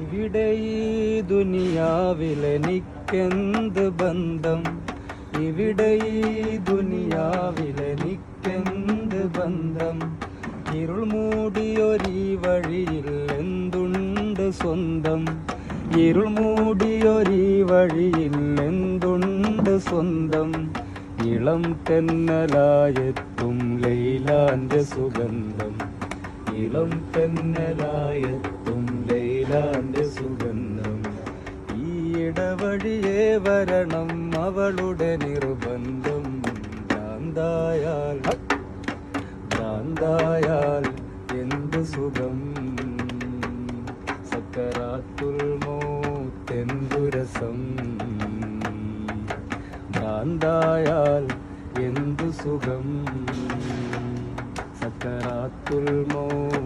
ഇവിടെ ഈ ദുനിയാവിലെനിക്കെന്ത് ബന്ധം, ഇവിടെ ഈ ദുനിയാവിലെനിക്കെന്ത് ബന്ധം. ഇരുൾ മൂടിയൊരീ വഴിയിൽ എന്തുണ്ട് സ്വന്തം, ഇരുൾ മൂടിയൊരീ വഴിയിൽ എന്തുണ്ട് സ്വന്തം. ഇളം തെന്നലായെത്തും ലൈലാന്റെ സുഗന്ധം, ഇളം തെന്നലായെത്തും ലൈലാന്റെ സുഗന്ധം. ഈ ഇടവഴിയേ വരണം അവളുടെ നിർബന്ധം. ഭ്രാന്തായാൽ ഭ്രാന്തായാൽ എന്ത് സുഖം, സക്കറാത്തുൽ മൗത്തെന്തു രസം. ഭ്രാന്തായാൽ എന്തു സുഖം, സക്കറാത്തുൽ മൗത്ത്